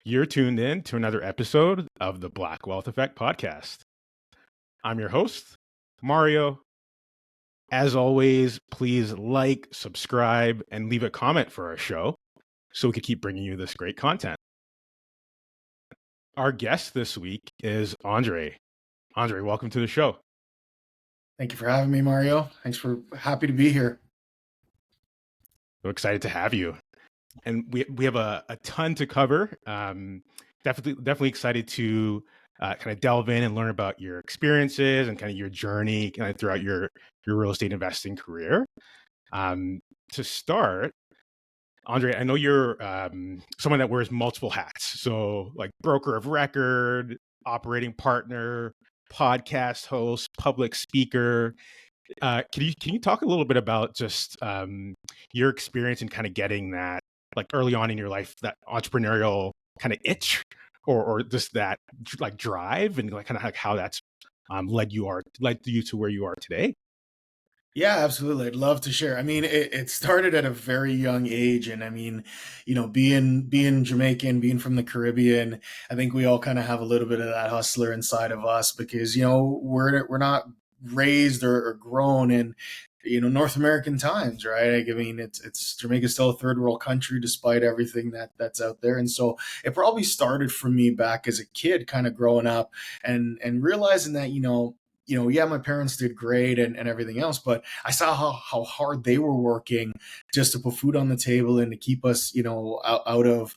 You're tuned in to another episode of the Black Wealth Effect podcast. I'm your host, Mario. As always, please like, subscribe, and leave a comment for our show so we can keep bringing you this great content. Our guest this week is Andre. Andre, welcome to the show. Thank you for having me, Mario. Happy to be here. We're excited to have you. And we have a ton to cover. Definitely excited to kind of delve in and learn about your experiences and kind of your journey kind of throughout your real estate investing career. To start, Andre, I know you're someone that wears multiple hats. So like broker of record, operating partner, podcast host, public speaker. Can you talk a little bit about just your experience in kind of getting that like early on in your life, that entrepreneurial kind of itch or just that like drive and like kind of like how that's led you to where you are today? Yeah, absolutely. I'd love to share. I mean, it started at a very young age, and I mean, being Jamaican, being from the Caribbean, I think we all kind of have a little bit of that hustler inside of us because we're not raised or grown in North American times, right? Like, I mean, it's Jamaica's still a third world country despite everything that's out there, and so it probably started for me back as a kid, kind of growing up and realizing that yeah, my parents did great and everything else, but I saw how hard they were working just to put food on the table and to keep us, out of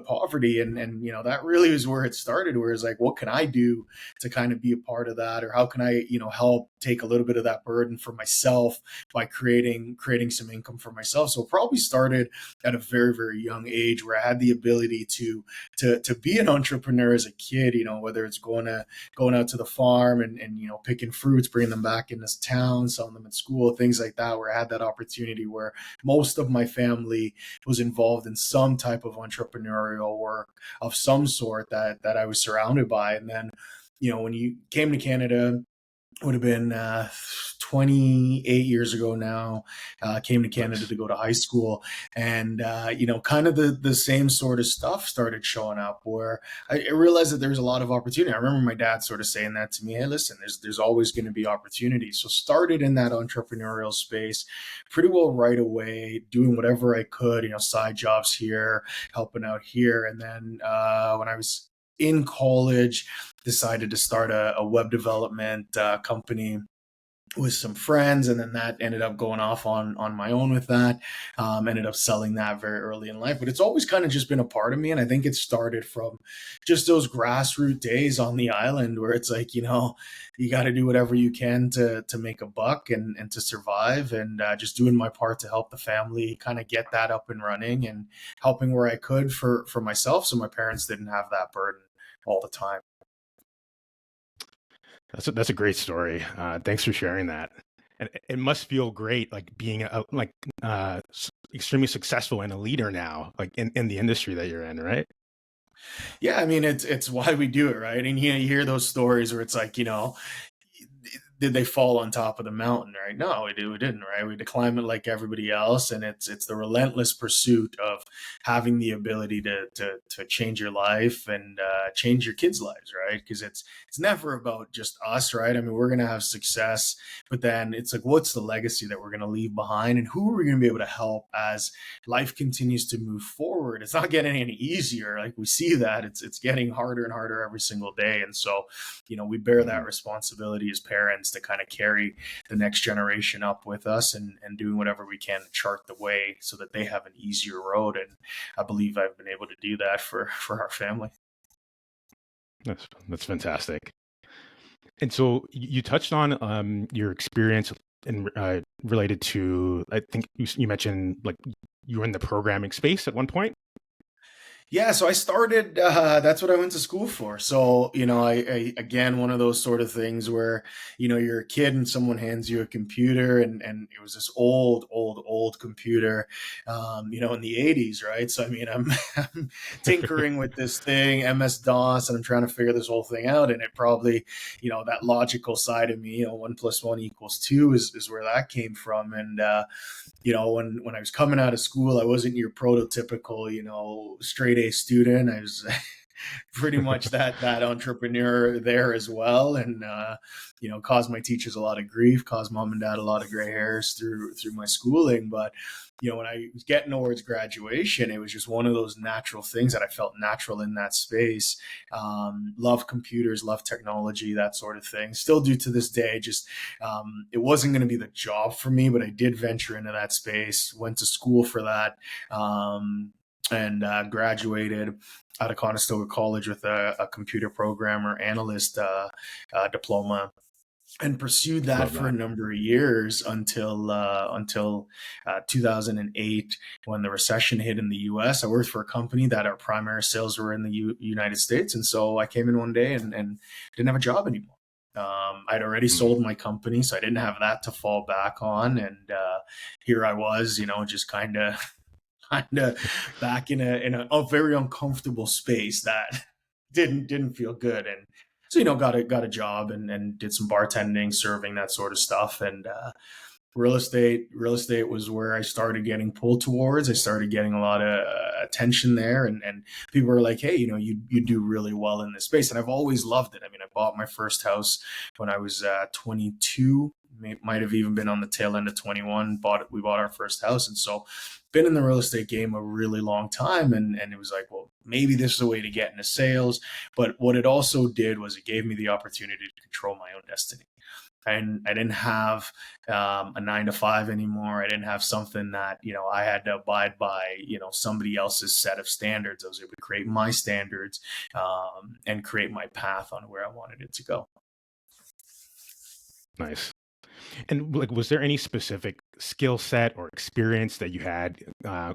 poverty. And that really was where it started, where it's like, what can I do to kind of be a part of that? Or how can I, help take a little bit of that burden for myself by creating some income for myself? So it probably started at a very, very young age where I had the ability to be an entrepreneur as a kid, whether it's going out to the farm and picking fruits, bringing them back into town, selling them at school, things like that, where I had that opportunity where most of my family was involved in some type of entrepreneurial work of some sort that I was surrounded by. And then, when you came to Canada, would have been 28 years ago now. Came to Canada Nice. to go to high school, and kind of the same sort of stuff started showing up. Where I realized that there's a lot of opportunity. I remember my dad sort of saying that to me. Hey, listen, there's always going to be opportunities. So started in that entrepreneurial space, pretty well right away, doing whatever I could. Side jobs here, helping out here, and then when I was in college, decided to start a web development company with some friends, and then that ended up going off on my own with that. Ended up selling that very early in life, but it's always kind of just been a part of me, and I think it started from just those grassroots days on the island where it's like, you got to do whatever you can to make a buck and to survive, and just doing my part to help the family kind of get that up and running, and helping where I could for myself, so my parents didn't have that burden all the time. That's a great story. Thanks for sharing that. And it must feel great, like being extremely successful and a leader now, like in the industry that you're in, right? Yeah, I mean, it's why we do it, right? And you hear those stories where it's like, did they fall on top of the mountain, right? No, we didn't, right? We had to climb it like everybody else, and it's the relentless pursuit of having the ability to change your life and change your kids' lives, right? Because it's never about just us, right? I mean, we're gonna have success, but then it's like, what's the legacy that we're gonna leave behind, and who are we gonna be able to help as life continues to move forward? It's not getting any easier, like we see that it's getting harder and harder every single day, and so we bear that Mhm. responsibility as parents to kind of carry the next generation up with us, and doing whatever we can to chart the way so that they have an easier road. And I believe I've been able to do that for our family. That's fantastic. And so you touched on your experience in related to, I think you mentioned like you were in the programming space at one point. Yeah, so I started. That's what I went to school for. So I again, one of those sort of things where you're a kid and someone hands you a computer, and it was this old computer, in the '80s, right? So I mean, I'm tinkering with this thing, MS DOS, and I'm trying to figure this whole thing out. And it probably, that logical side of me, one plus one equals two is where that came from. And when I was coming out of school, I wasn't your prototypical, straight straight A student. I was pretty much that entrepreneur there as well, and caused my teachers a lot of grief, caused mom and dad a lot of gray hairs through my schooling. But when I was getting towards graduation, it was just one of those natural things that I felt natural in that space. Love computers, love technology, that sort of thing. Still do to this day. Just it wasn't going to be the job for me, but I did venture into that space. Went to school for that. And graduated out of Conestoga College with a computer programmer analyst diploma, and pursued that Love for a that. number of years until 2008, when the recession hit in the U.S. I worked for a company that our primary sales were in the United States, and so I came in one day and didn't have a job anymore. I'd already Mm, sold my company, so I didn't have that to fall back on, and here I was, just kind of back in a very uncomfortable space that didn't feel good. And so got a job and did some bartending, serving, that sort of stuff. And real estate was where I started getting pulled towards. I started getting a lot of attention there, and people were like, hey, you do really well in this space. And I've always loved it. I mean, I bought my first house when I was 22, might have even been on the tail end of 21. We bought our first house, and so been in the real estate game a really long time. And it was like, well, maybe this is a way to get into sales. But what it also did was it gave me the opportunity to control my own destiny. And I didn't have a 9 to 5 anymore. I didn't have something that I had to abide by somebody else's set of standards. I was able to create my standards, and create my path on where I wanted it to go. nice. And like, was there any specific skill set or experience that you had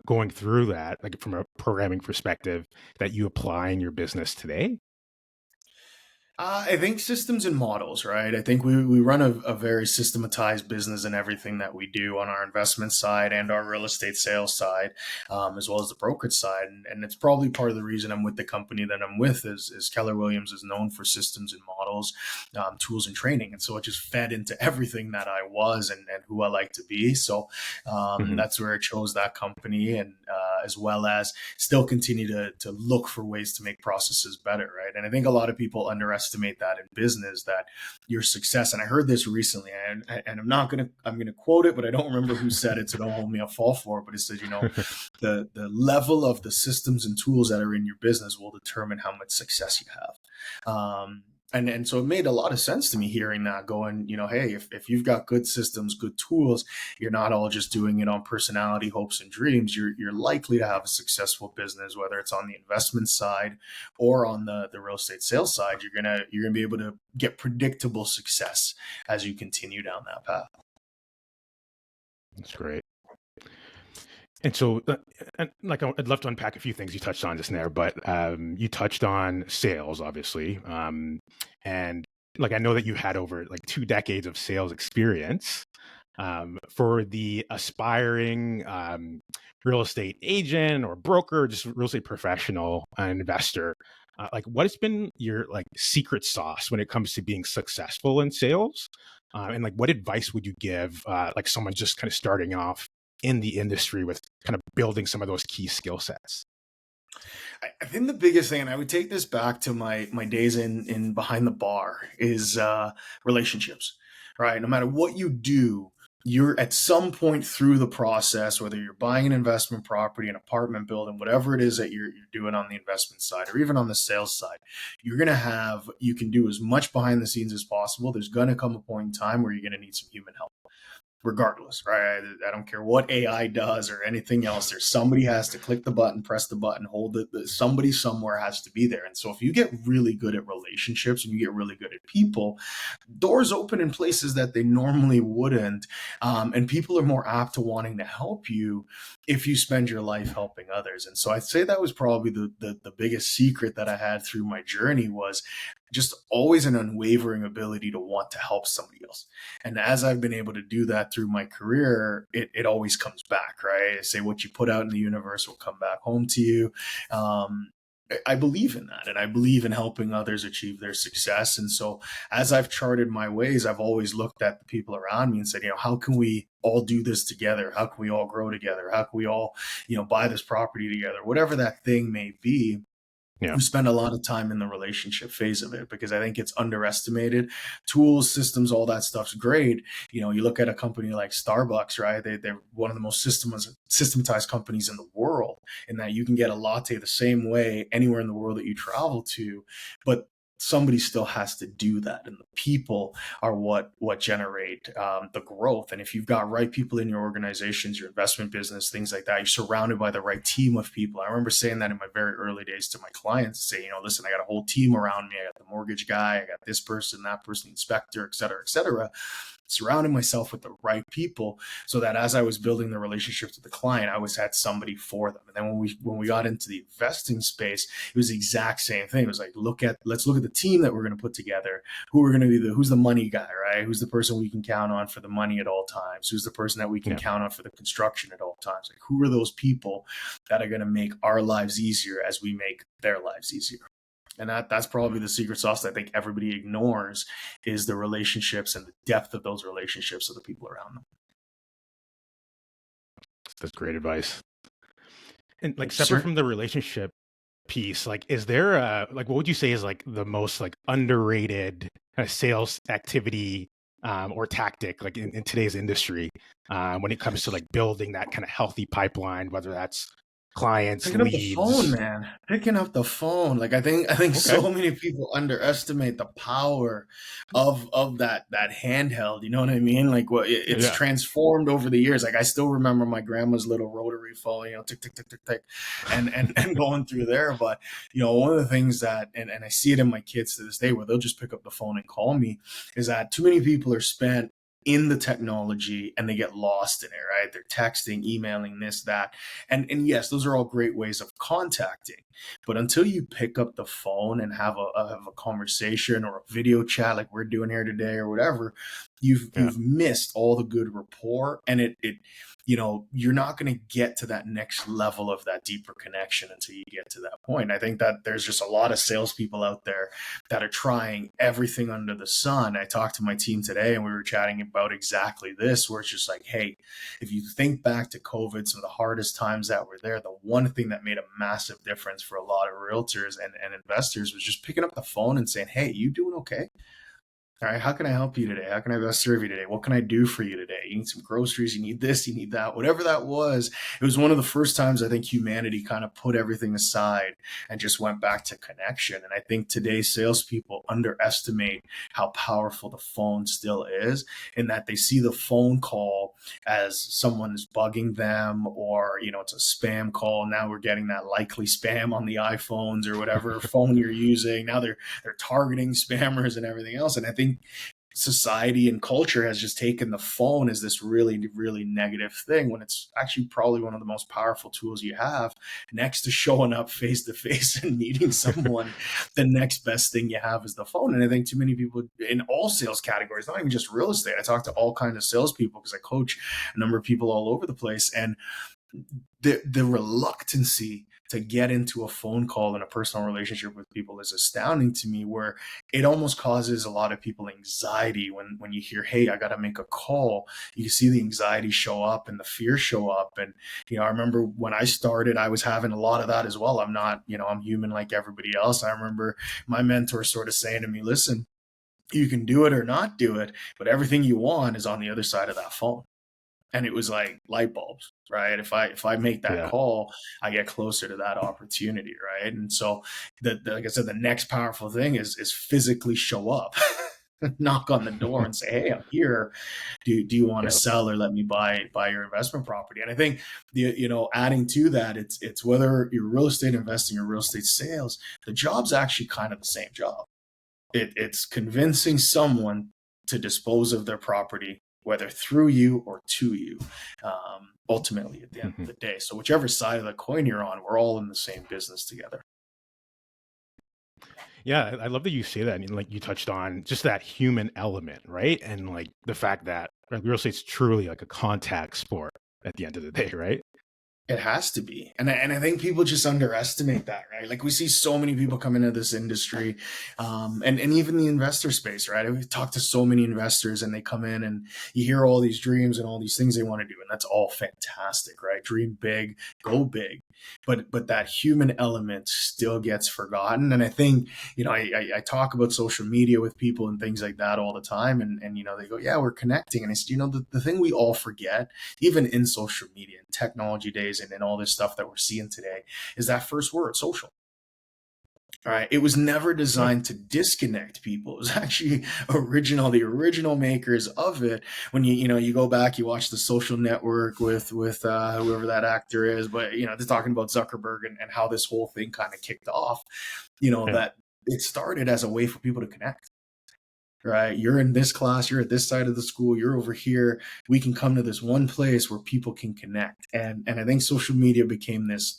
going through that, like from a programming perspective, that you apply in your business today? I think systems and models, right? I think we run a very systematized business in everything that we do on our investment side and our real estate sales side, as well as the brokerage side. And it's probably part of the reason I'm with the company that I'm with is Keller Williams is known for systems and models, tools and training. And so it just fed into everything that I was and who I like to be. So Hmm. that's where I chose that company, and as well as still continue to look for ways to make processes better, right? And I think a lot of people underestimate that in business, that your success. And I heard this recently, and I'm gonna quote it, but I don't remember who said it, so don't hold me a fall for it. But it says, the level of the systems and tools that are in your business will determine how much success you have. And so it made a lot of sense to me hearing that, going, hey, if you've got good systems, good tools, you're not all just doing it on personality, hopes, and dreams. You're likely to have a successful business, whether it's on the investment side or on the real estate sales side. You're gonna be able to get predictable success as you continue down that path. That's great. And so, and like, I'd love to unpack a few things you touched on just there, but you touched on sales, obviously, and like I know that you had over like 2 decades of sales experience. For the aspiring real estate agent or broker, just real estate professional, investor, like what has been your like secret sauce when it comes to being successful in sales? And like, what advice would you give like someone just kind of starting off in the industry with kind of building some of those key skill sets? I think the biggest thing, and I would take this back to my days in behind the bar, is relationships. Right, no matter what you do, you're at some point through the process, whether you're buying an investment property, an apartment building, whatever it is that you're doing on the investment side or even on the sales side, you can do as much behind the scenes as possible. There's going to come a point in time where you're going to need some human help, regardless, right? I don't care what AI does or anything else. There's somebody has to click the button, press the button, hold it. Somebody somewhere has to be there. And so if you get really good at relationships and you get really good at people, doors open in places that they normally wouldn't. And people are more apt to wanting to help you if you spend your life helping others. And so I'd say that was probably the biggest secret that I had through my journey, was just always an unwavering ability to want to help somebody else. And as I've been able to do that through my career, it always comes back, right? I say what you put out in the universe will come back home to you. Um, I believe in that, and I believe in helping others achieve their success. And so, as I've charted my ways, I've always looked at the people around me and said, how can we all do this together? How can we all grow together? How can we all, buy this property together? Whatever that thing may be, Yeah. we spend a lot of time in the relationship phase of it because I think it's underestimated. Tools, systems, all that stuff's great. You look at a company like Starbucks, right? They're one of the most systematized companies in the world, in that you can get a latte the same way anywhere in the world that you travel to. But somebody still has to do that, and the people are what generate the growth. And if you've got right people in your organizations, your investment business, things like that, you're surrounded by the right team of people. I remember saying that in my very early days to my clients, say, listen, I got a whole team around me. I got the mortgage guy, I got this person, that person, the inspector, et cetera, et cetera. Surrounding myself with the right people, so that as I was building the relationships with the client, I always had somebody for them. And then when we got into the investing space, it was the exact same thing. It was like, let's look at the team that we're going to put together. Who's the money guy, right? Who's the person we can count on for the money at all times? Who's the person that we can Yeah. count on for the construction at all times? Like, who are those people that are going to make our lives easier as we make their lives easier? And that's probably the secret sauce that I think everybody ignores, is the relationships and the depth of those relationships with the people around them. That's great advice. And like, Thank you, separate sir. from the relationship piece, like, is there like, what would you say is like the most like underrated kind of sales activity or tactic, like in today's industry, when it comes to like building that kind of healthy pipeline, whether that's clients, Picking up the phone, leads? man. Picking up the phone. Like, I think Okay. so many people underestimate the power of that handheld. You know what I mean? Like, what it's Yeah. transformed over the years. Like, I still remember my grandma's little rotary phone, tick tick tick tick tick, and going through there. But one of the things that, and I see it in my kids to this day, where they'll just pick up the phone and call me, is that too many people are spent in the technology and they get lost in it, right? They're texting, emailing, this, that. And yes, those are all great ways of contacting. But until you pick up the phone and have a conversation or a video chat like we're doing here today or whatever, Yeah. you've missed all the good rapport, and it you're not going to get to that next level of that deeper connection until you get to that point. I think that there's just a lot of salespeople out there that are trying everything under the sun. I talked to my team today and we were chatting about exactly this, where it's just like, hey, if you think back to COVID, some of the hardest times that were there, the one thing that made a massive difference for a lot of realtors and investors was just picking up the phone and saying, hey, you doing okay? All right, how can I help you today? How can I best serve you today? What can I do for you today? You need some groceries, you need this, you need that, whatever that was. It was one of the first times I think humanity kind of put everything aside and just went back to connection. And I think today's salespeople underestimate how powerful the phone still is, in that they see the phone call as someone is bugging them, or it's a spam call. Now we're getting that likely spam on the iPhones or whatever phone you're using. Now they're targeting spammers and everything else. And I think society and culture has just taken the phone as this really, really negative thing, when it's actually probably one of the most powerful tools you have, next to showing up face to face and meeting someone. The next best thing you have is the phone. And I think too many people in all sales categories, not even just real estate, I talk to all kinds of salespeople because I coach a number of people all over the place, and the reluctancy to get into a phone call and a personal relationship with people is astounding to me, where it almost causes a lot of people anxiety when you hear, hey, I got to make a call. You see the anxiety show up and the fear show up. And I remember when I started, I was having a lot of that as well. I'm not, I'm human like everybody else. I remember my mentor sort of saying to me, listen, you can do it or not do it, but everything you want is on the other side of that phone. And it was like light bulbs, right? If I make that Yeah. call, I get closer to that opportunity, right? And so, like I said, the next powerful thing is physically show up, knock on the door, and say, "Hey, I'm here. Do you want to Yeah. sell, or let me buy your investment property?" And I think adding to that, it's whether you're real estate investing or real estate sales, the job's actually kind of the same job. It's convincing someone to dispose of their property, whether through you or to you, ultimately at the end of Mhm. the day. So whichever side of the coin you're on, we're all in the same business together. Yeah, I love that you say that. I mean, like, you touched on just that human element, right? And like the fact that like, real estate's truly like a contact sport at the end of the day, right? It has to be. And I think people just underestimate that, right? Like we see so many people come into this industry, and even the investor space, right? We've talked to so many investors and they come in and you hear all these dreams and all these things they want to do. And that's all fantastic, right? Dream big, go big. But that human element still gets forgotten. And I think, I talk about social media with people and things like that all the time. And they go, yeah, we're connecting. And I said, the thing we all forget, even in social media and technology days and all this stuff that we're seeing today, is that first word, social. All right. It was never Yeah. designed to disconnect people. It was actually the original makers of it. When you go back, you watch The Social Network with whoever that actor is, but they're talking about Zuckerberg and how this whole thing kind of kicked off. Yeah. That it started as a way for people to connect. Right, you're in this class, you're at this side of the school, you're over here. We can come to this one place where people can connect, and I think social media became this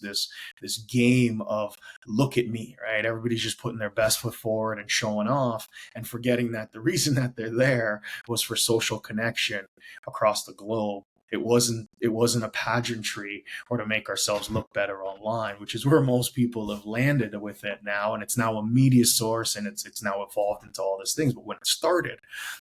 game of look at me, right? Everybody's just putting their best foot forward and showing off, and forgetting that the reason that they're there was for social connection across the globe. It wasn't a pageantry or to make ourselves look better online, which is where most people have landed with it now. And it's now a media source, and it's now evolved into all these things. But when it started,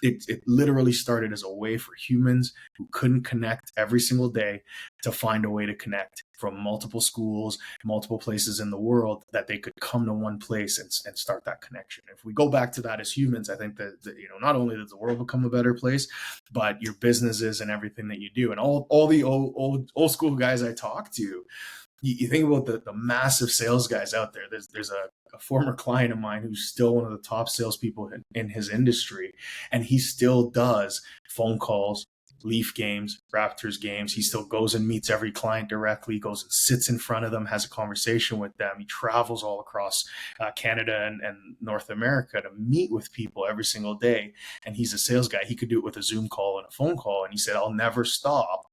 it literally started as a way for humans who couldn't connect every single day to find a way to connect from multiple schools, multiple places in the world, that they could come to one place and start that connection. If we go back to that as humans, I think that not only does the world become a better place, but your businesses and everything that you do. And all the old school guys I talk to, you think about the massive sales guys out there. There's a former client of mine who's still one of the top salespeople in his industry, and he still does phone calls, Leaf games, Raptors games. He still goes and meets every client directly, goes and sits in front of them, has a conversation with them. He travels all across Canada and North America to meet with people every single day. And he's a sales guy. He could do it with a Zoom call and a phone call. And he said, I'll never stop,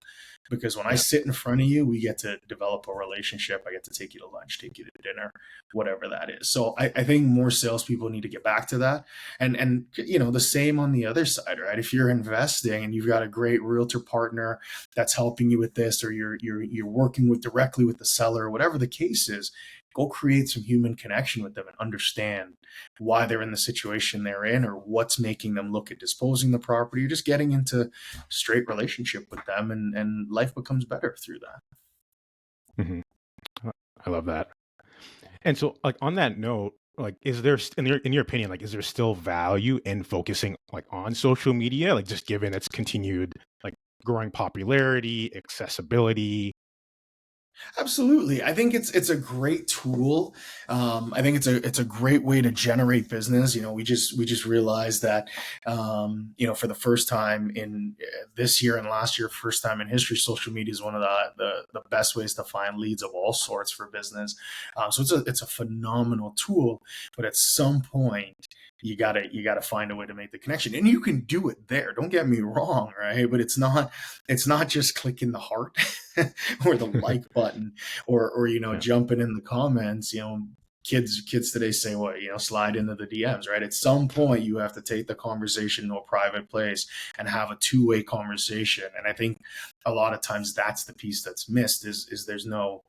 because when I Yeah. sit in front of you, we get to develop a relationship. I get to take you to lunch, take you to dinner, whatever that is. So I think more salespeople need to get back to that. And the same on the other side, right? If you're investing and you've got a great realtor partner that's helping you with this, or you're working directly with the seller, or whatever the case is, go create some human connection with them and understand why they're in the situation they're in, or what's making them look at disposing the property. You're just getting into straight relationship with them, and life becomes better through that. Hmm. I love that. And so, like on that note, like, is there in your opinion, like, is there still value in focusing like on social media, like just given its continued like growing popularity, accessibility? Absolutely. I think it's a great tool. I think it's a great way to generate business. We just realized that for the first time in this year and last year, first time in history, social media is one of the best ways to find leads of all sorts for business. So it's a phenomenal tool. But at some point, you gotta find a way to make the connection, and you can do it there. Don't get me wrong, right? But it's not just clicking the heart or the like button, or Yeah. jumping in the comments. Kids today say what, slide into the DMs, right? At some point you have to take the conversation to a private place and have a two-way conversation. And I think a lot of times that's the piece that's missed, is there's no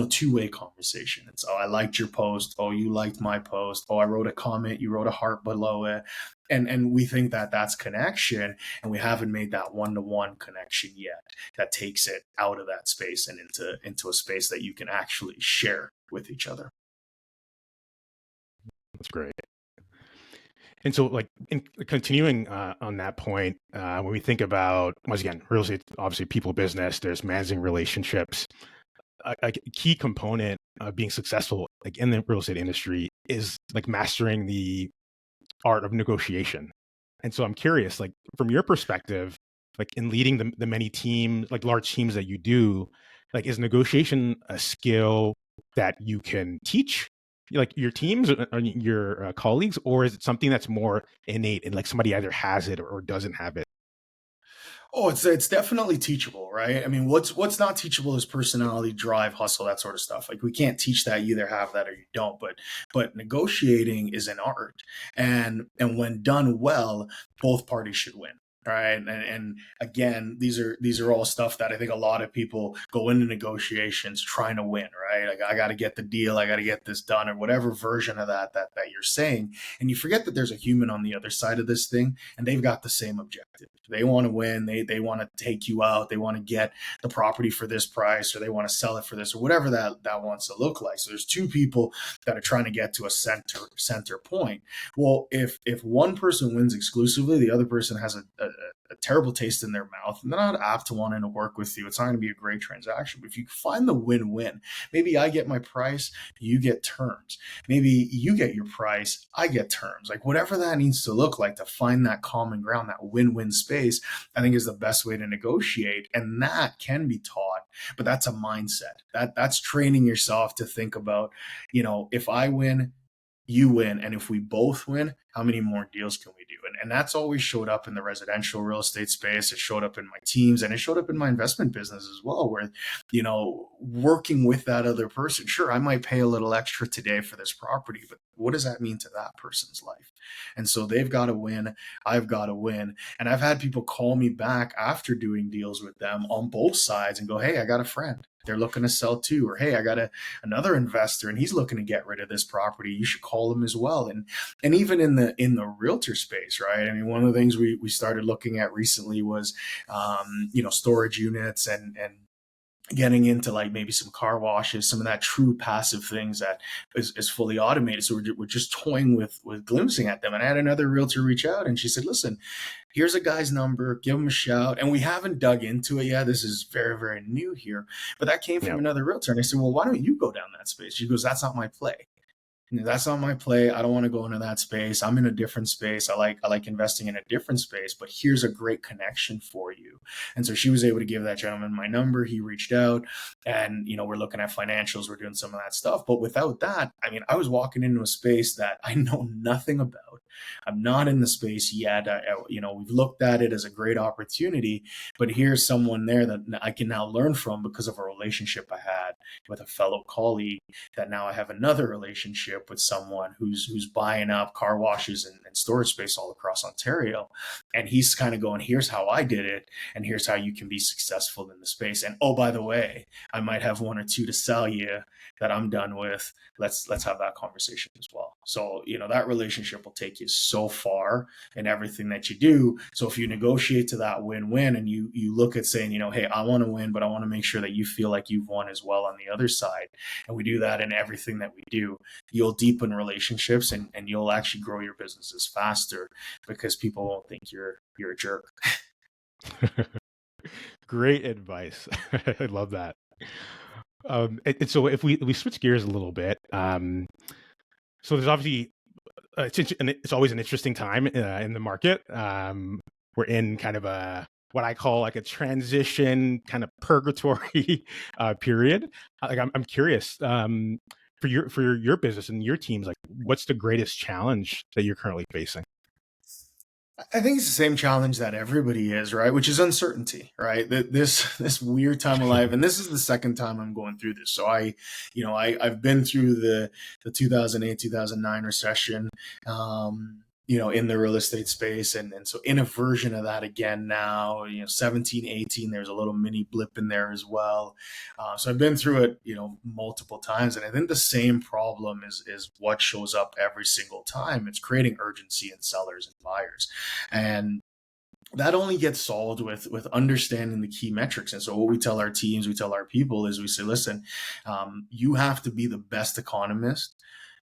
two-way conversation. It's, oh, I liked your post, oh, you liked my post, oh, I wrote a comment, you wrote a heart below it. And we think that that's connection, and we haven't made that one-to-one connection yet, that takes it out of that space and into a space that you can actually share with each other. That's great. And so, like, in continuing on that point, when we think about, once again, real estate, obviously people business, there's managing relationships. A key component of being successful, like in the real estate industry, is like mastering the art of negotiation. And so I'm curious, like from your perspective, like in leading the many teams, like large teams that you do, like is negotiation a skill that you can teach like your teams or your colleagues, or is it something that's more innate and like somebody either has it or doesn't have it? Oh, it's definitely teachable, right? I mean, what's not teachable is personality, drive, hustle, that sort of stuff. Like we can't teach that. You either have that or you don't. But negotiating is an art, and when done well, both parties should win. right? And again, these are all stuff that I think a lot of people go into negotiations trying to win, right? Like, I got to get the deal, I got to get this done, or whatever version of that you're saying, and you forget that there's a human on the other side of this thing, and they've got the same objective. They want to win. They want to take you out. They want to get the property for this price, or they want to sell it for this, or whatever that wants to look like. So there's two people that are trying to get to a center point. Well, if one person wins exclusively, the other person has a terrible taste in their mouth, and they're not apt to wanting to work with you. It's not going to be a great transaction. But if you find the win-win, maybe I get my price, you get terms. Maybe you get your price, I get terms. Like, whatever that needs to look like to find that common ground, that win-win space, I think is the best way to negotiate. And that can be taught, but that's a mindset. That's training yourself to think about, if I win, you win, and if we both win, how many more deals can we do? And that's always showed up in the residential real estate space. It showed up in my teams, and it showed up in my investment business as well, where, working with that other person, sure, I might pay a little extra today for this property, but what does that mean to that person's life? And so they've got to win, I've got to win. And I've had people call me back after doing deals with them on both sides and go, hey, I got a friend, they're looking to sell too, or hey, I got another investor and he's looking to get rid of this property, you should call him as well. And even in the realtor space, right? I mean, one of the things we started looking at recently was storage units, and getting into like maybe some car washes, some of that true passive things that is fully automated. So we're just toying with glimpsing at them. And I had another realtor reach out, and she said, listen, here's a guy's number, give him a shout. And we haven't dug into it yet. This is very, very new here. But that came from Yeah. another realtor. And I said, well, why don't you go down that space? She goes, that's not my play. That's not my play. I don't want to go into that space. I'm in a different space. I like investing in a different space, but here's a great connection for you. And so she was able to give that gentleman my number. He reached out, and we're looking at financials. We're doing some of that stuff. But without that, I mean, I was walking into a space that I know nothing about. I'm not in the space yet. We've looked at it as a great opportunity, but here's someone there that I can now learn from because of a relationship I had with a fellow colleague, that now I have another relationship with someone who's buying up car washes and storage space all across Ontario. And he's kind of going, here's how I did it, and here's how you can be successful in the space. And oh, by the way, I might have one or two to sell you that I'm done with. Let's have that conversation as well. So, that relationship will take you so far in everything that you do. So if you negotiate to that win-win, and you look at saying, hey, I want to win, but I want to make sure that you feel like you've won as well on the other side. And we do that in everything that we do. You'll deepen relationships, and you'll actually grow your businesses faster, because people won't think you're a jerk. Great advice. I love that. And so if we switch gears a little bit, so there's obviously it's always an interesting time in the market. We're in kind of what I call like a transition kind of purgatory period. Like I'm curious, for your business and your teams, like what's the greatest challenge that you're currently facing? I think it's the same challenge that everybody is, right? Which is uncertainty, right? This weird time of life, and this is the second time I'm going through this. So I've been through the 2008 2009 recession, in the real estate space, and so in a version of that again now. 17 18, there's a little mini blip in there as well. So I've been through it, multiple times, and I think the same problem is what shows up every single time. It's creating urgency in sellers and buyers, and that only gets solved with understanding the key metrics. And so what we tell our teams, we tell our people, is we say, listen, you have to be the best economist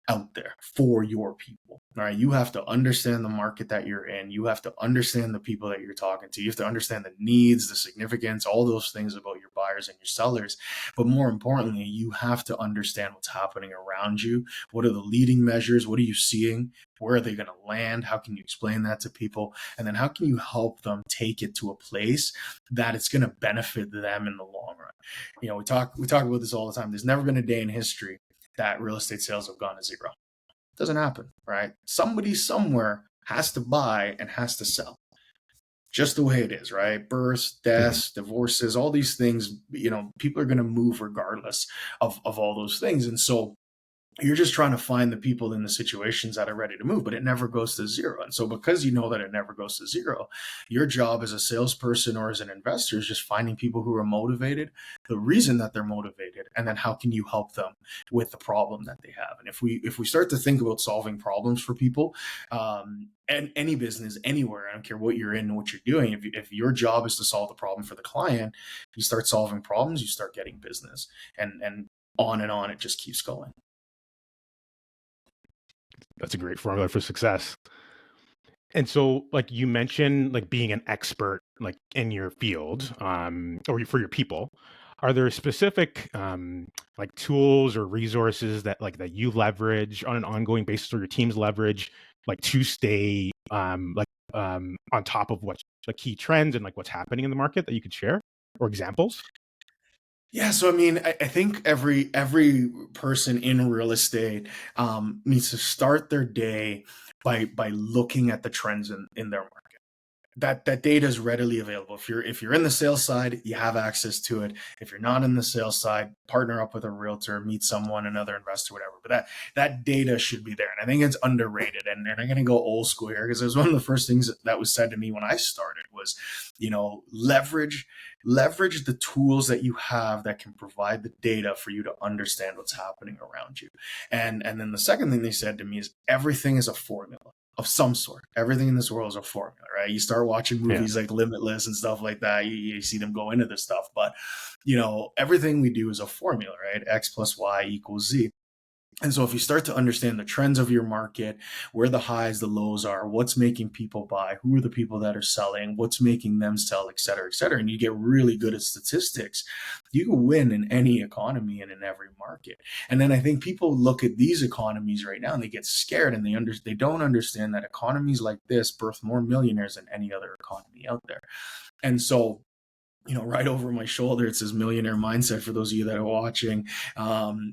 out there for your people. All right. You have to understand the market that you're in. You have to understand the people that you're talking to. You have to understand the needs, the significance, all those things about your buyers and your sellers. But more importantly, you have to understand what's happening around you. What are the leading measures? What are you seeing? Where are they going to land? How can you explain that to people? And then how can you help them take it to a place that it's going to benefit them in the long run? We talk about this all the time. There's never been a day in history that real estate sales have gone to zero. It doesn't happen, right? Somebody somewhere has to buy and has to sell. Just the way it is, right? Births, deaths, divorces, all these things, people are going to move regardless of all those things. And so You're just trying to find the people in the situations that are ready to move, but it never goes to zero. And so because you know that it never goes to zero, your job as a salesperson or as an investor is just finding people who are motivated, the reason that they're motivated, and then how can you help them with the problem that they have. And if we start to think about solving problems for people, and any business anywhere, I don't care what you're in and what you're doing, if your job is to solve the problem for the client, you start solving problems, you start getting business, and on it just keeps going. That's a great formula for success. And so, like you mentioned, like being an expert, like in your field, or for your people, are there specific like tools or resources that that you leverage on an ongoing basis, or your teams leverage, like to stay on top of what's the key trends and like what's happening in the market that you could share, or examples? Yeah, so I mean, I think every person in real estate needs to start their day by looking at the trends in their market. That data is readily available. If you're in the sales side, you have access to it. If you're not in the sales side, partner up with a realtor, meet someone, another investor, whatever. But that data should be there, and I think it's underrated. And I'm going to go old school here because it was one of the first things that was said to me when I started was, leverage the tools that you have that can provide the data for you to understand what's happening around you. And then the second thing they said to me is everything is a formula of some sort. Everything in this world is a formula, right? You start watching Yeah. movies like Limitless and stuff like that, you see them go into this stuff. But, everything we do is a formula, right? X plus Y equals Z. And so if you start to understand the trends of your market, where the highs, the lows are, what's making people buy, who are the people that are selling, what's making them sell, et cetera, and you get really good at statistics, you can win in any economy and in every market. And then I think people look at these economies right now and they get scared and they don't understand that economies like this birth more millionaires than any other economy out there. And so right over my shoulder, it says millionaire mindset for those of you that are watching,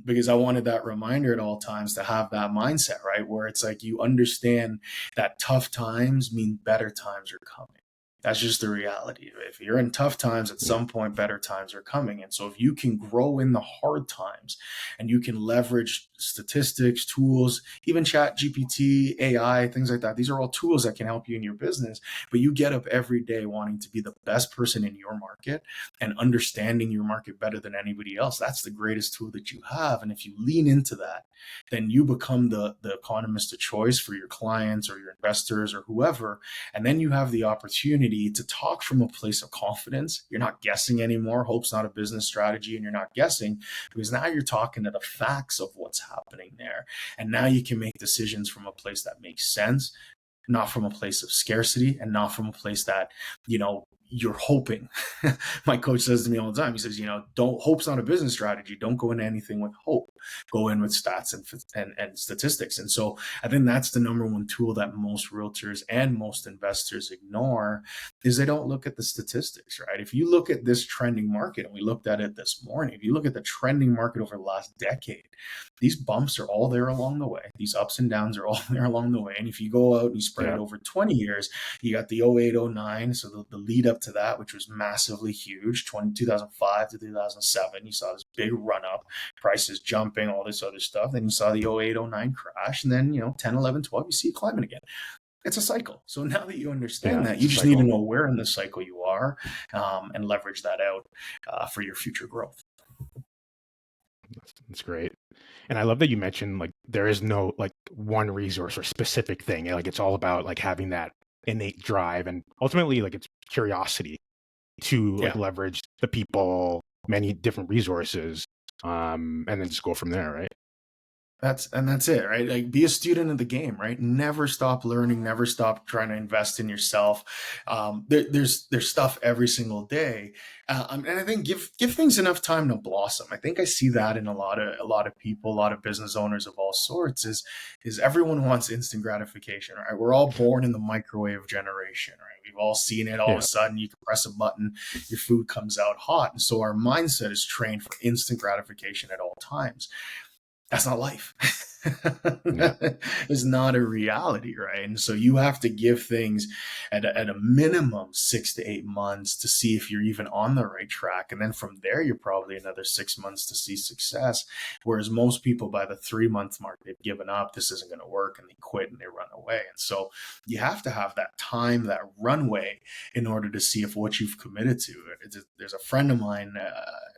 because I wanted that reminder at all times to have that mindset, right? Where it's like you understand that tough times mean better times are coming. That's just the reality. If you're in tough times, at Yeah. some point, better times are coming. And so if you can grow in the hard times and you can leverage statistics, tools, even chat GPT, AI, things like that, these are all tools that can help you in your business. But you get up every day wanting to be the best person in your market and understanding your market better than anybody else. That's the greatest tool that you have. And if you lean into that, then you become the economist of choice for your clients or your investors or whoever. And then you have the opportunity to talk from a place of confidence. You're not guessing anymore. Hope's not a business strategy, and you're not guessing because now you're talking to the facts of what's happening there. And now you can make decisions from a place that makes sense, not from a place of scarcity and not from a place that, you're hoping. My coach says to me all the time, he says, don't, hope's not a business strategy. Don't go into anything with hope. Go in with stats and statistics. And so I think that's the number one tool that most realtors and most investors ignore is they don't look at the statistics, right? If you look at this trending market, and we looked at it this morning, if you look at the trending market over the last decade, these bumps are all there along the way. These ups and downs are all there along the way. And if you go out and you spread Yeah. it over 20 years, you got the 08, 09. So the lead up to that, which was massively huge, 2005 to 2007, you saw this big run up, prices jumping, all this other stuff. Then you saw the 08, 09 crash. And then, 10, 11, 12, you see it climbing again. It's a cycle. So now that you understand Yeah. that, It's you a just need to cycle. know where in the cycle you are, and leverage that out for your future growth. That's great. And I love that you mentioned like there is no like one resource or specific thing. Like it's all about like having that innate drive and ultimately like it's curiosity to like Yeah. leverage the people, many different resources, and then just go from there, right? That's it, right? Like be a student of the game, right? Never stop learning, never stop trying to invest in yourself. There's stuff every single day, and I think give things enough time to blossom. I think I see that in a lot of people, a lot of business owners of all sorts. Is everyone wants instant gratification, right? We're all born in the microwave generation, right? We've all seen it. All of a Yeah. sudden, you can press a button, your food comes out hot, and so our mindset is trained for instant gratification at all times. That's not life. Yeah. is not a reality, right? And so you have to give things at a minimum 6 to 8 months to see if you're even on the right track. And then from there, you're probably another 6 months to see success. Whereas most people, by the 3 month mark, they've given up. This isn't going to work, and they quit and they run away. And so you have to have that time, that runway, in order to see if what you've committed to. There's a friend of mine.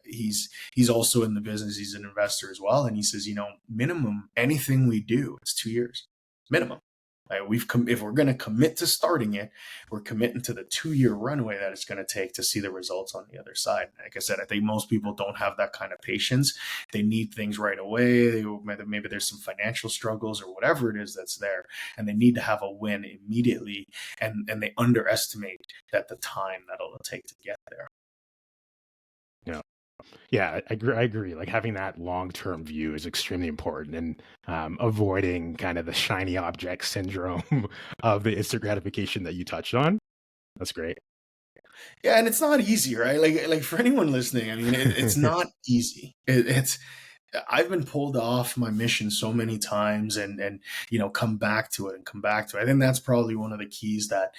He's also in the business. He's an investor as well, and he says, minimum anything we do, it's 2 years minimum. Like if we're going to commit to starting it, we're committing to the 2 year runway that it's going to take to see the results on the other side. Like I said, I think most people don't have that kind of patience. They need things right away. Maybe there's some financial struggles or whatever it is that's there, and they need to have a win immediately. And they underestimate that the time that it'll take to get there. Yeah. Yeah, I agree. Like having that long-term view is extremely important, and avoiding kind of the shiny object syndrome of the instant gratification that you touched on. That's great. Yeah, and it's not easy, right? Like for anyone listening, I mean, it's not easy. It's I've been pulled off my mission so many times, and come back to it and come back to it. I think that's probably one of the keys that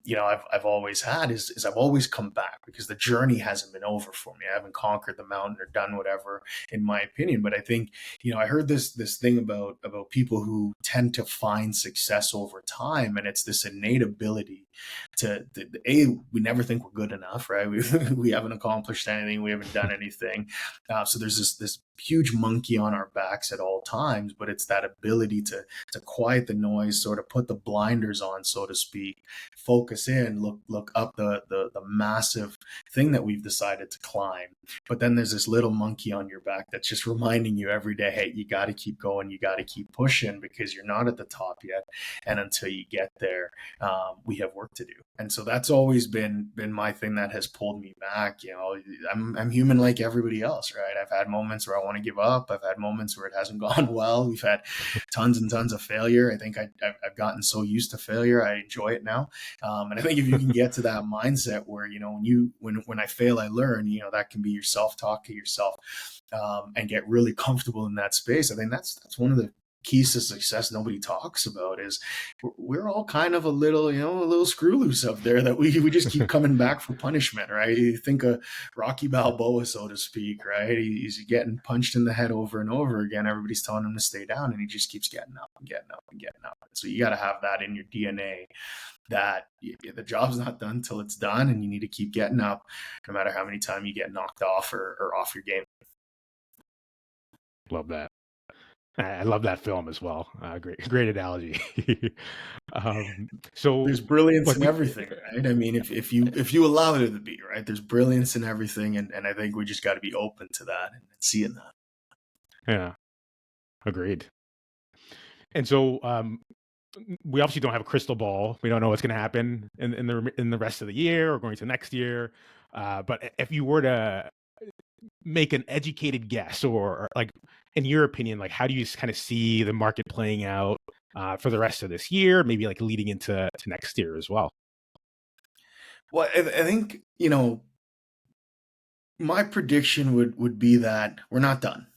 I've always had is I've always come back, because the journey hasn't been over for me. I haven't conquered the mountain or done whatever, in my opinion. But I think I heard this thing about people who tend to find success over time, and it's this innate ability to we never think we're good enough, right? We haven't accomplished anything, we haven't done anything. So there's this huge monkey on our backs at all times, but it's that ability to quiet the noise, sort of put the blinders on, so to speak, focus in, look up the massive thing that we've decided to climb. But then there's this little monkey on your back that's just reminding you every day, hey, you got to keep going, you got to keep pushing, because you're not at the top yet, and until you get there, we have work to do. And so that's always been my thing that has pulled me back. I'm human like everybody else, right? I've had moments where I want to give up. I've had moments where it hasn't gone well. We've had tons and tons of failure. I think I've gotten so used to failure, I enjoy it now. And I think if you can get to that mindset where when I fail, I learn. That can be your self-talk to yourself, and get really comfortable in that space. I think that's one of the keys to success nobody talks about. Is we're all kind of a little screw loose up there, that we just keep coming back for punishment, right? You think of Rocky Balboa, so to speak, right? He's getting punched in the head over and over again. Everybody's telling him to stay down, and he just keeps getting up and getting up and getting up. So you got to have that in your DNA, that the job's not done till it's done, and you need to keep getting up no matter how many times you get knocked off or off your game. Love that. I love that film as well. Great analogy. So There's brilliance like in everything, right? I mean, if you allow there to be, right, there's brilliance in everything, and I think we just got to be open to that and seeing that. yeah, agreed. And so we obviously don't have a crystal ball. We don't know what's going to happen in the rest of the year or going to next year. But if you were to make an educated guess, or like in your opinion, like how do you kind of see the market playing out for the rest of this year, maybe like leading into next year as well? Well, I think my prediction would be that we're not done.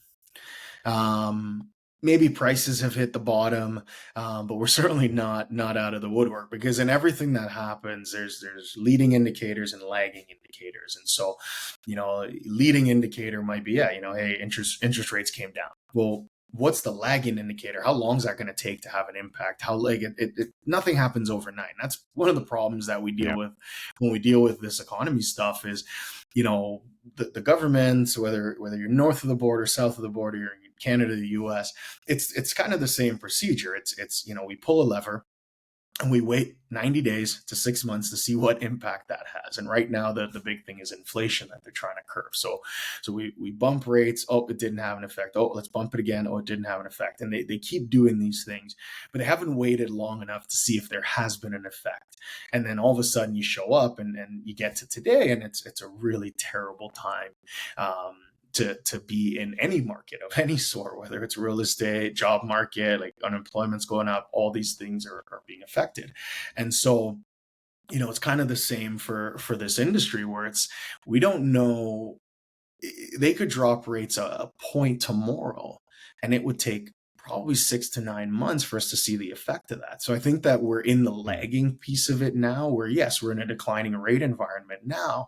Maybe prices have hit the bottom, but we're certainly not out of the woodwork, because in everything that happens, there's leading indicators and lagging indicators. And so, leading indicator might be, hey, interest rates came down. Well, what's the lagging indicator? How long is that going to take to have an impact? How like nothing happens overnight. And that's one of the problems that we deal with when we deal with this economy stuff is, the governments, whether you're north of the border, south of the border, you're in Canada, the US, it's kind of the same procedure. It's we pull a lever, and we wait 90 days to 6 months to see what impact that has. And right now, the big thing is inflation that they're trying to curb. So we bump rates. Oh, it didn't have an effect. Oh, let's bump it again. Oh, it didn't have an effect. And they keep doing these things, but they haven't waited long enough to see if there has been an effect. And then all of a sudden you show up, and you get to today, and it's a really terrible time. To be in any market of any sort, whether it's real estate, job market, like unemployment's going up, all these things are being affected. And so, it's kind of the same for this industry, where we don't know. They could drop rates a point tomorrow, and it would take probably 6 to 9 months for us to see the effect of that. So I think that we're in the Mm. lagging piece of it now, where yes, we're in a declining rate environment now,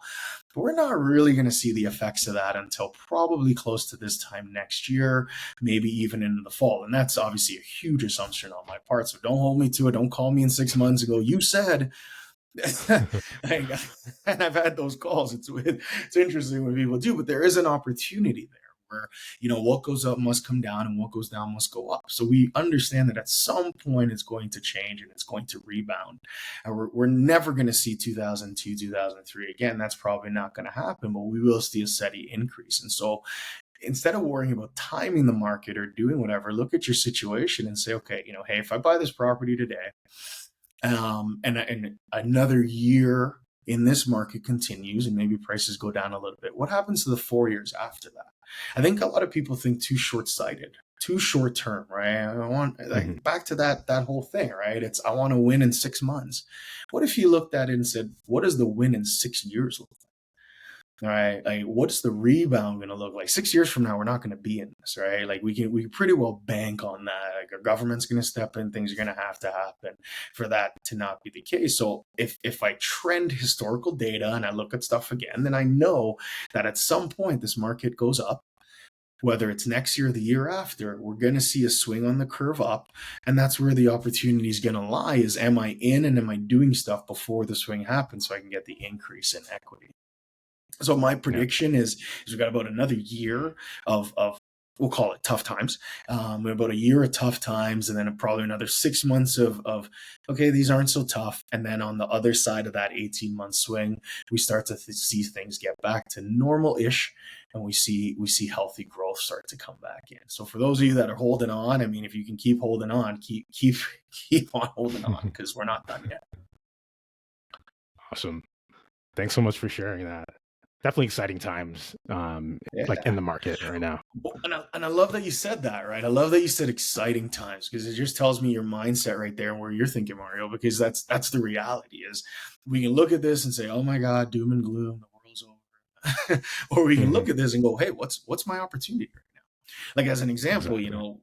but we're not really going to see the effects of that until probably close to this time next year, maybe even into the fall. And that's obviously a huge assumption on my part. So don't hold me to it. Don't call me in 6 months and go, you said. and I've had those calls. It's interesting when people do, but there is an opportunity there where, what goes up must come down and what goes down must go up. So we understand that at some point it's going to change and it's going to rebound. And we're never going to see 2002, 2003 again. That's probably not going to happen, but we will see a steady increase. And so instead of worrying about timing the market or doing whatever, look at your situation and say, okay, hey, if I buy this property today, and another year in this market continues and maybe prices go down a little bit, what happens to the 4 years after that? I think a lot of people think too short-sighted, too short term, right? I want, Mhm. like, back to that whole thing, right? It's, I want to win in 6 months. What if you looked at it and said, what does the win in 6 years look like? Right, like, what's the rebound going to look like 6 years from now? We're not going to be in this, right? Like, we can pretty well bank on that. Like, our government's going to step in, things are going to happen for that to not be the case. So if I trend historical data and I look at stuff again, then I know that at some point this market goes up. Whether it's next year or the year after, we're going to see a swing on the curve up, and that's where the opportunity is going to lie. Is, am I in and am I doing stuff before the swing happens so I can get the increase in equity? So my Yeah. prediction is we've got about another year of we'll call it tough times. About a year of tough times, and then probably another 6 months of okay, these aren't so tough. And then on the other side of that 18-month swing, we start to see things get back to normal-ish, and we see healthy growth start to come back in. So for those of you that are holding on, I mean, if you can keep holding on, keep on holding on, because we're not done yet. Awesome. Thanks so much for sharing that. Definitely exciting times, like in Yeah. the market right now. Well, and I love that you said that, right? I love that you said exciting times, because it just tells me your mindset right there and where you're thinking, Mario, because that's the reality. Is we can look at this and say, oh my God, doom and gloom, the world's over. Or we can look Mhm. at this and go, hey, what's my opportunity right now? Like, as an example, Exactly.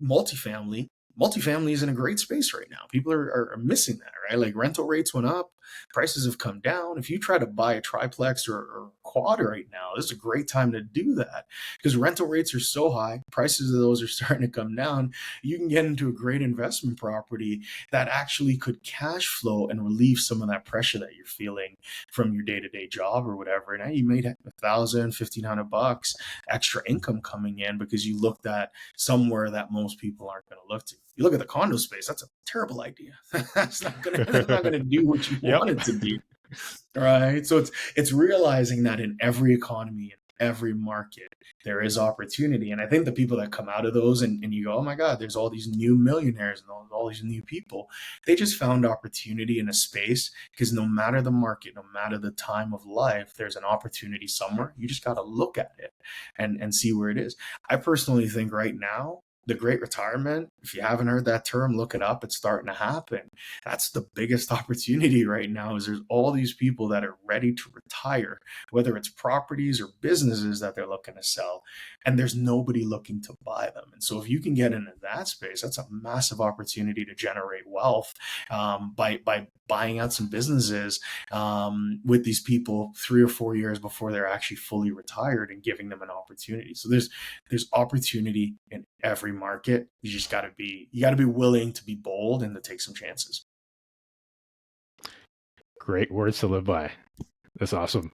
multifamily. Multifamily is in a great space right now. People are missing that, right? Like, rental rates went up, prices have come down. If you try to buy a triplex or quad right now, this is a great time to do that, because rental rates are so high, prices of those are starting to come down. You can get into a great investment property that actually could cash flow and relieve some of that pressure that you're feeling from your day-to-day job or whatever. Now you made 1,000, 1,500 bucks extra income coming in because you looked at somewhere that most people aren't going to look to. You look at the condo space, that's a terrible idea. That's not gonna do what you Yep. want it to do. Right. So it's realizing that in every economy, in every market, there is opportunity. And I think the people that come out of those, and you go, oh my God, there's all these new millionaires and all these new people. They just found opportunity in a space, because no matter the market, no matter the time of life, there's an opportunity somewhere. You just got to look at it and see where it is. I personally think right now, the great retirement, if you haven't heard that term, look it up. It's starting to happen. That's the biggest opportunity right now. Is there's all these people that are ready to retire, whether it's properties or businesses that they're looking to sell, and there's nobody looking to buy them. And so if you can get into that space, that's a massive opportunity to generate wealth, by buying out some businesses, with these people 3 or 4 years before they're actually fully retired, and giving them an opportunity. So there's opportunity in every market. You got to be willing to be bold and to take some chances. Great words to live by. That's awesome.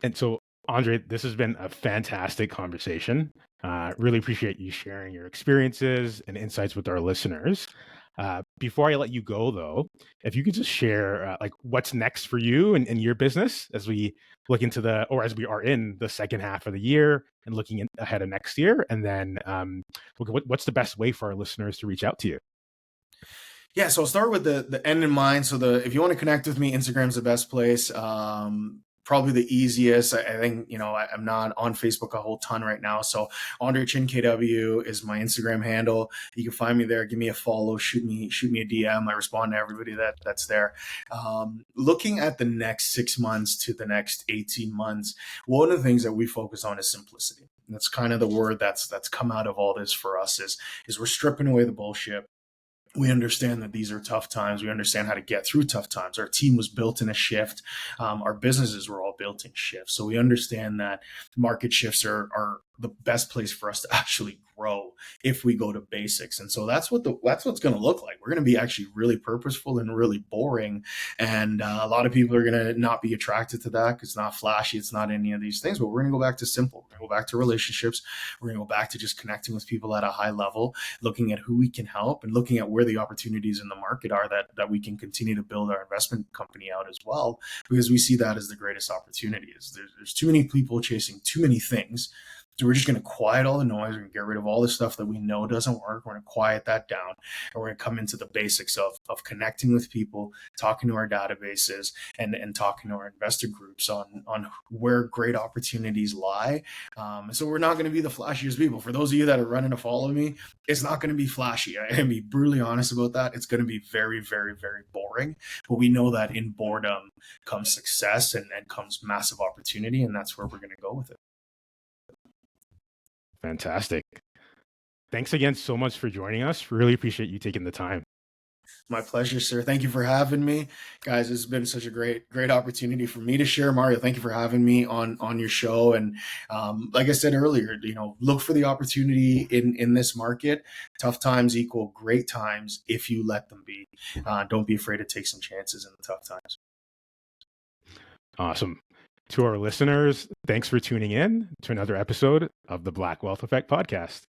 And so, Andre, this has been a fantastic conversation. Really appreciate you sharing your experiences and insights with our listeners. Before I let you go, though, if you could just share like what's next for you and your business as we look into as we are in the second half of the year and ahead of next year, and then what's the best way for our listeners to reach out to you? Yeah, so I'll start with the end in mind. So if you want to connect with me, Instagram's the best place. Probably the easiest. I think, I'm not on Facebook a whole ton right now. So Andre Chin KW is my Instagram handle. You can find me there. Give me a follow. Shoot me a DM. I respond to everybody that's there. Looking at the next 6 months to the next 18 months, one of the things that we focus on is simplicity. And that's kind of the word that's come out of all this for us is we're stripping away the bullshit. We understand that these are tough times. We understand how to get through tough times. Our team was built in a shift. Our businesses were all built in shifts. So we understand that market shifts are the best place for us to actually grow if we go to basics. And so that's what's going to look like. We're going to be actually really purposeful and really boring. And a lot of people are going to not be attracted to that because it's not flashy. It's not any of these things, but we're going to go back to simple. We're going to go back to relationships. We're going to go back to just connecting with people at a high level, looking at who we can help and looking at where the opportunities in the market are that we can continue to build our investment company out as well, because we see that as the greatest opportunity. There's too many people chasing too many things. So we're just going to quiet all the noise. We're going to get rid of all the stuff that we know doesn't work. We're going to quiet that down. And we're going to come into the basics of connecting with people, talking to our databases, and talking to our investor groups on where great opportunities lie. So we're not going to be the flashiest people. For those of you that are running to follow me, it's not going to be flashy. I can be brutally honest about that. It's going to be very, very, very boring. But we know that in boredom comes success and comes massive opportunity. And that's where we're going to go with it. Fantastic. Thanks again so much for joining us. Really appreciate you taking the time. My pleasure, sir. Thank you for having me. Guys, it's been such a great opportunity for me to share. Mario, thank you for having me on your show. And like I said earlier, look for the opportunity in this market. Tough times equal great times if you let them be. Don't be afraid to take some chances in the tough times. Awesome. To our listeners, thanks for tuning in to another episode of the Black Wealth Effect podcast.